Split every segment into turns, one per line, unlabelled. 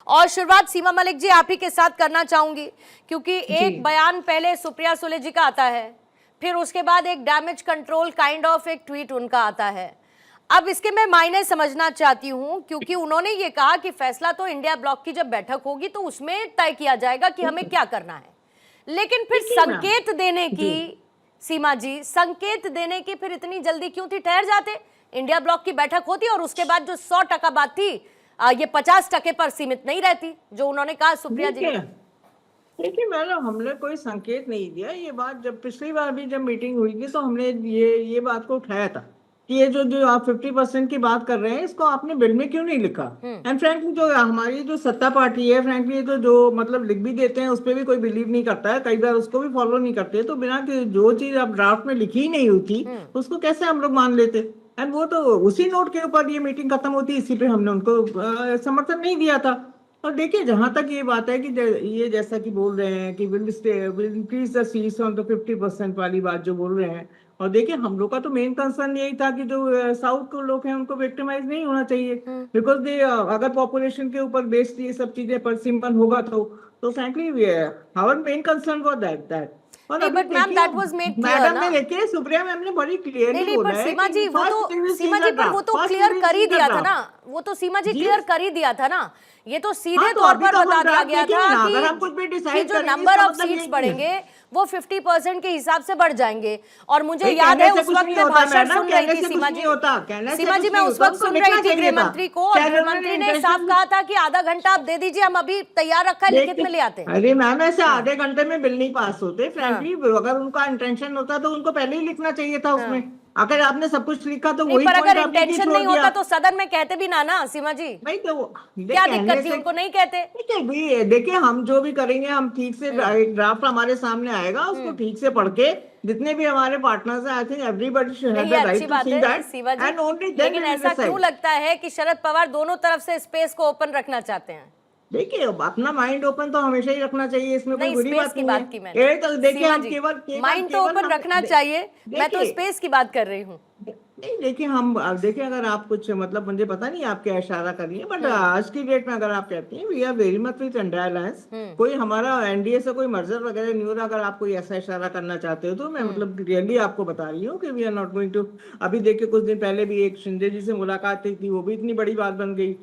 और शुरुआत सीमा मलिक जी आप ही के साथ करना चाहूंगी, क्योंकि एक बयान पहले सुप्रिया सुले जी का आता है, फिर उसके बाद एक डैमेज कंट्रोल काइंड ऑफ एक ट्वीट उनका आता है। अब इसके मैं मायने समझना चाहती हूं, क्योंकि उन्होंने ये कहा कि फैसला तो इंडिया ब्लॉक की जब बैठक होगी तो उसमें तय किया जाएगा कि हमें क्या करना है, लेकिन फिर संकेत देने की, सीमा जी संकेत देने की फिर इतनी जल्दी क्यों थी? ठहर जाते, इंडिया ब्लॉक की बैठक होती और उसके बाद जो 100% बात थी ये 50% पर सीमित नहीं रहती, जो उन्होंने कहा सुप्रिया जी।
देखिए मैडम, हमने कोई संकेत नहीं दिया। ये बात जब पिछली बार भी जब मीटिंग हुई थी तो हमने ये बात को उठाया था कि ये जो आप 50% की बात कर रहे हैं, इसको आपने बिल में क्यों नहीं लिखा। एंड फ्रैंकली जो हमारी जो सत्ता पार्टी है, फ्रैंकली तो जो मतलब लिख भी देते हैं उस पर भी कोई बिलीव नहीं करता है, कई बार उसको भी फॉलो नहीं करते। तो बिना जो चीज आप ड्राफ्ट में लिखी ही नहीं होती उसको कैसे हम लोग मान लेते। एंड वो तो उसी नोट के ऊपर ये मीटिंग खत्म होती, इसी पे हमने उनको समर्थन नहीं दिया था। और देखिए, जहां तक ये बात है कि ये जैसा कि बोल रहे हैं कि will increase the seats on the 50% वाली बात जो बोल रहे हैं, और देखिए हम लोग का तो मेन कंसर्न यही था कि जो साउथ के लोग हैं उनको विक्टिमाइज नहीं होना चाहिए, बिकॉज दे अगर पॉपुलेशन के ऊपर बेस्ड ये सब चीजें परसिम्पन होगा तो frankly our main concern was that. और अभी मैडम ने देखिए, सुप्रिया मैम ने बड़ी क्लियरली बोला है
सीमा जी, वो तो क्लियर कर ही दिया था ना, वो तो सीमा जी क्लियर कर ही दिया था ना। ये तो सीधे तौर पर बता दिया गया था कि जो नंबर ऑफ सीट्स बढ़ेंगे वो 50% के हिसाब से बढ़ जाएंगे। और मुझे याद है उस वक्त मैं भाषण सुन रही थी सीमा जी, मैं उस वक्त सुन रही थी गृह मंत्री को, और गृह मंत्री ने साफ कहा था कि आधा घंटा आप दे दीजिए, हम अभी तैयार रखा है, लिखित में ले आते हैं।
अरे मैम, ऐसे आधे घंटे में बिल नहीं पास होते फ्रैंकली। अगर उनका इंटेंशन होता तो उनको पहले ही लिखना चाहिए था उसमें। अगर आपने सब कुछ लिखा तो वही,
पर अगर इंटेंशन नहीं होता तो सदन में कहते भी ना सीमा जी।
नहीं तो
क्या दिक्कत थी, उनको नहीं कहते?
देखिए, हम जो भी करेंगे, हम ठीक से एक ड्राफ्ट हमारे सामने आएगा, उसको ठीक से पढ़ के जितने भी हमारे पार्टनर्स हैं, I think everybody should have the right to see that and only then.
लेकिन ऐसा क्यों लगता है कि शरद पवार दोनों तरफ से स्पेस को ओपन रखना चाहते हैं?
देखिए, अपना माइंड ओपन तो हमेशा ही रखना चाहिए, इसमें कोई बुरी बात
की बात की
मैंने। तो देखिए, हम केवल
माइंड तो ओपन रखना चाहिए, मैं तो स्पेस की बात कर रही हूँ।
नहीं, देखिए हम देखिए, अगर आप कुछ मतलब, मुझे पता नहीं आप क्या इशारा कर रही है, बट आज की डेट में अगर आप कहती हैं we are very much with India alliance, कोई हमारा एनडीए से कोई मर्जर वगैरह नहीं हो रहा, अगर आप कोई ऐसा इशारा करना चाहते हो तो मैं मतलब क्लियरली आपको बता रही हूँ कि we are not going to. अभी देखिए, कुछ दिन पहले भी एक शिंदे जी से मुलाकात थी, वो भी इतनी बड़ी बात बन गई।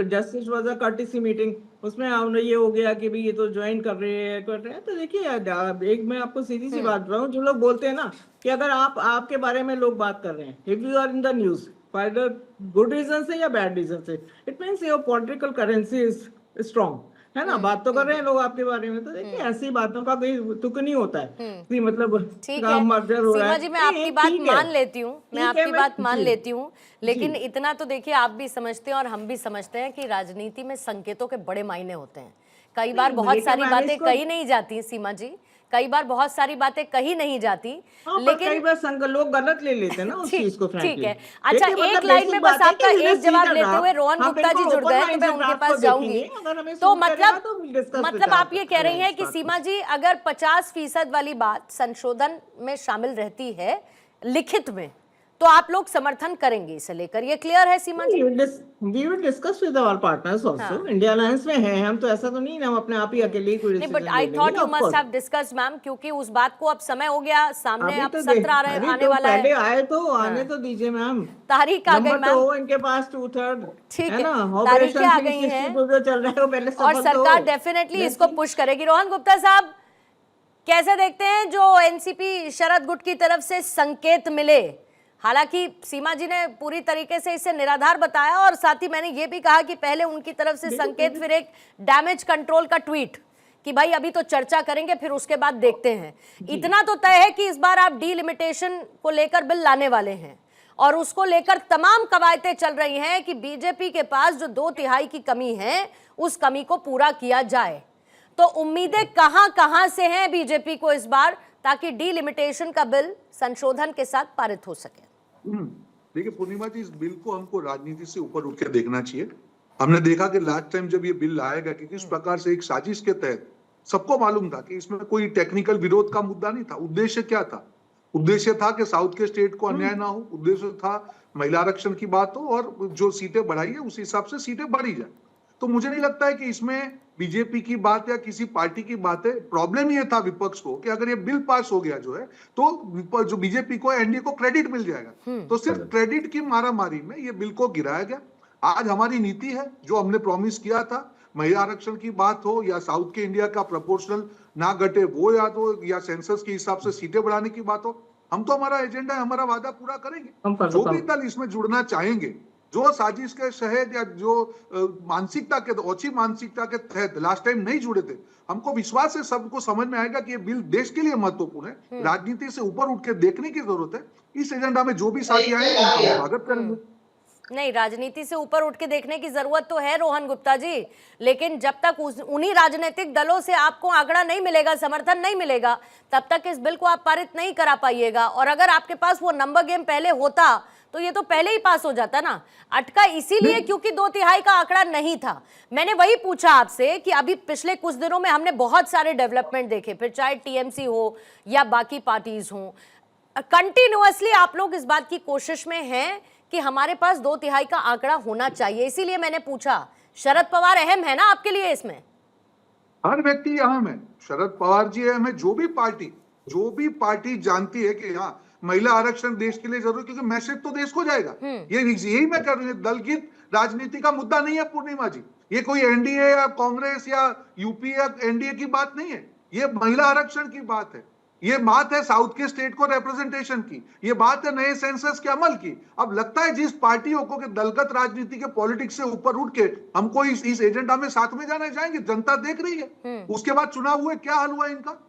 Just it was a courtesy meeting, उसमें हमने ये हो गया कि भाई ये तो ज्वाइन कर रहे हैं। तो देखिए, एक मैं आपको सीधी सी बात बताऊं, जो लोग बोलते हैं ना कि अगर आपके बारे में लोग बात कर रहे हैं, if you are in the news for the good reason से या बैड रीजन से, it means your political currency is strong, है ना। बात तो कर रहे हैं लोग आपके बारे में, तो देखिए ऐसी बातों का कोई तुक नहीं होता है कि मतलब मर्जर हो रहा है।
जी, मैं आपकी बात मान लेती हूँ, मैं आपकी बात मान लेती हूँ, लेकिन इतना तो देखिए आप भी समझते हैं और हम भी समझते हैं कि राजनीति में संकेतों के बड़े मायने होते हैं। कई बार बहुत सारी बातें कही नहीं जाती सीमा जी, कई बार बहुत सारी बातें कही नहीं जाती, लेकिन
कई बार लोग गलत ले लेते हैं ना उस चीज को।
ठीक है, अच्छा एक लाइन में बस आपका एक जवाब लेते हुए रोहन गुप्ता जी जुड़ गए, तो मैं उनके पास जाऊंगी। तो मतलब आप ये कह रही हैं कि सीमा जी, अगर 50% वाली बात संशोधन में शामिल रहती है लिखित में, तो आप लोग समर्थन करेंगे इसे लेकर, ये क्लियर है सीमा जी?
We will discuss with our partners also. India alliance में हैं हम, तो ऐसा तो नहीं ना हम अपने आप ही अकेले कोई डिसीजन ले लेंगे।
But I thought you must have discussed ma'am, क्योंकि उस बात को अब समय हो गया, सामने अब सत्र आने वाला है।
पहले आए तो आने तो दीजिए मैम,
तारीख आ गई मैम,
तो इनके पास 2/3
ठीक है, तारीखें आ गई हैं
चल रहा है, पहले
और सरकार डेफिनेटली इसको पुश करेगी। रोहन गुप्ता साहब, कैसे देखते हैं जो एनसीपी शरद गुट की तरफ से संकेत मिले? हालांकि सीमा जी ने पूरी तरीके से इसे निराधार बताया, और साथ ही मैंने ये भी कहा कि पहले उनकी तरफ से संकेत, फिर एक डैमेज कंट्रोल का ट्वीट कि भाई अभी तो चर्चा करेंगे, फिर उसके बाद देखते हैं। इतना तो तय है कि इस बार आप डीलिमिटेशन को लेकर बिल लाने वाले हैं, और उसको लेकर तमाम कवायदें चल रही हैं कि बीजेपी के पास जो 2/3 की कमी है उस कमी को पूरा किया जाए। तो उम्मीदें कहां से हैं बीजेपी को इस बार, ताकि डीलिमिटेशन का बिल संशोधन के साथ पारित हो सके?
देखिए पूर्णिमा जी, इस बिल को हमको राजनीति से ऊपर उठ के देखना चाहिए। हमने देखा कि लास्ट टाइम जब ये बिल लाएगा कि किस प्रकार से एक साजिश के तहत, सबको मालूम था कि इसमें कोई टेक्निकल विरोध का मुद्दा नहीं था। उद्देश्य क्या था? उद्देश्य था कि साउथ के स्टेट को अन्याय ना हो, उद्देश्य था महिला आरक्षण की बात हो, और जो सीटें बढ़ाई है उस हिसाब से सीटें बढ़ी जाए। तो मुझे नहीं लगता है कि इसमें बीजेपी की बात या किसी पार्टी की बात है। प्रॉब्लम ये था विपक्ष को कि अगर ये बिल पास हो गया जो है तो जो बीजेपी को एनडीए को क्रेडिट मिल जाएगा, तो सिर्फ क्रेडिट की मारामारी में ये बिल को गिराया गया। आज हमारी नीति है जो हमने प्रॉमिस किया था, महिला आरक्षण की बात हो या साउथ के इंडिया का प्रोपोर्शनल ना घटे वो याद हो या सेंसस के हिसाब से सीटें बढ़ाने की बात हो, हम तो हमारा एजेंडा है, हमारा वादा पूरा करेंगे। जो भी दल इसमें जुड़ना चाहेंगे, जो साजिश के शहद या जो मानसिकता के ओछी मानसिकता के तहत लास्ट टाइम नहीं जुड़े थे, हमको विश्वास है सबको समझ में आएगा कि ये बिल देश के लिए महत्वपूर्ण है, राजनीति से ऊपर उठ के देखने की जरूरत है। इस एजेंडा में जो भी साथी आएंगे उनका स्वागत करेंगे।
नहीं, राजनीति से ऊपर उठ के देखने की जरूरत तो है रोहन गुप्ता जी, लेकिन जब तक उन्हीं राजनीतिक दलों से आपको आंकड़ा नहीं मिलेगा, समर्थन नहीं मिलेगा, तब तक इस बिल को आप पारित नहीं करा पाइएगा। और अगर आपके पास वो नंबर गेम पहले होता तो ये तो पहले ही पास हो जाता ना। अटका इसीलिए क्योंकि 2/3 का आंकड़ा नहीं था। मैंने वही पूछा आपसे कि अभी पिछले कुछ दिनों में हमने बहुत सारे डेवलपमेंट देखे, फिर चाहे टीएमसी हो या बाकी पार्टीज हो, कंटिन्यूअसली आप लोग इस बात की कोशिश में हैं कि हमारे पास 2/3 का आंकड़ा होना चाहिए। इसीलिए मैंने पूछा, शरद पवार अहम है ना आपके लिए इसमें?
हर व्यक्ति अहम है, शरद पवार जी अहम है। जो भी पार्टी जानती है कि हाँ महिला आरक्षण देश के लिए जरूरी, क्योंकि मैसेज तो देश को जाएगा। यही मैं कर रही हूँ। दलगीत राजनीति का मुद्दा नहीं है पूर्णिमा जी, ये कोई एनडीए या कांग्रेस या यूपी या एनडीए की बात नहीं है, ये महिला आरक्षण की बात है। ये बात है साउथ के स्टेट को रिप्रेजेंटेशन की, ये बात है नए सेंसस के अमल की। अब लगता है जिस पार्टियों को कि दलगत राजनीति के पॉलिटिक्स से ऊपर उठ के हमको इस एजेंडा में साथ में जाना चाहेंगे, जनता देख रही है। उसके बाद चुनाव हुए, क्या हाल हुआ इनका?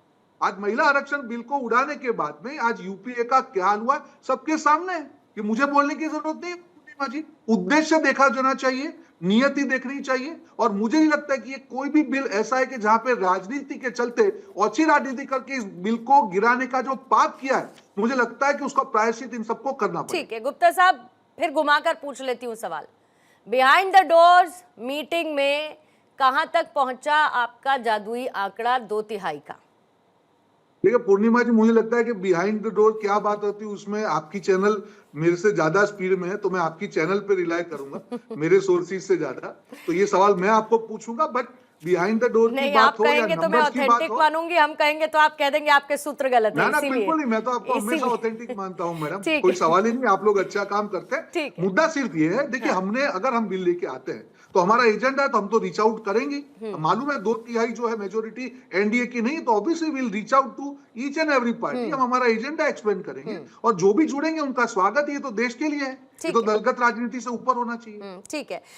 आज महिला आरक्षण बिल को उड़ाने के बाद में आज यूपीए का क्या हाल हुआ सबके सामने है, कि मुझे बोलने की जरूरत नहीं है जी। उद्देश्य देखा जाना चाहिए, नियति देखनी चाहिए। और मुझे नहीं लगता है कि ये कोई भी बिल ऐसा है कि जहां पे राजनीति के चलते औची राजनीति करके इस बिल को गिराने का जो पाप किया है, मुझे लगता है कि उसका प्रायश्चित इन सबको करना पड़ेगा।
ठीक है गुप्ता साहब, फिर घुमाकर पूछ लेती हूँ सवाल। बिहाइंड द डोर्स मीटिंग में कहां तक पहुंचा आपका जादुई आंकड़ा 2/3 का?
देखिए पूर्णिमा जी, मुझे लगता है कि बिहाइंड द डोर क्या बात होती है उसमें आपकी चैनल मेरे से ज्यादा स्पीड में है, तो मैं आपकी चैनल पे रिलाई करूंगा मेरे सोर्सेज से ज्यादा। तो ये सवाल मैं आपको पूछूंगा, बट बिहाइंड द डोर की बात हो या
नंबर्स की बात हो, तो मैं ऑथेंटिक मानूंगी, हम कहेंगे तो आप कह देंगे आपके सूत्र गलत है।
ना बिल्कुल नहीं, मैं तो आपको हमेशा ऑथेंटिक मानता हूं मैडम, कोई सवाल ही नहीं, आप लोग अच्छा काम करते हैं। मुद्दा सिर्फ ये है, देखिए हमने अगर हम बिल लेके आते हैं तो हमारा एजेंडा है, तो हम तो रीच आउट करेंगे। मालूम है 2/3 जो है मेजोरिटी एनडीए की नहीं, तो obviously will reach out to each and every party. हम हमारा एजेंडा एक्सप्लेन करेंगे और जो भी जुड़ेंगे उनका स्वागत, ये तो देश के लिए है, ये तो दलगत राजनीति से ऊपर होना चाहिए।
ठीक है,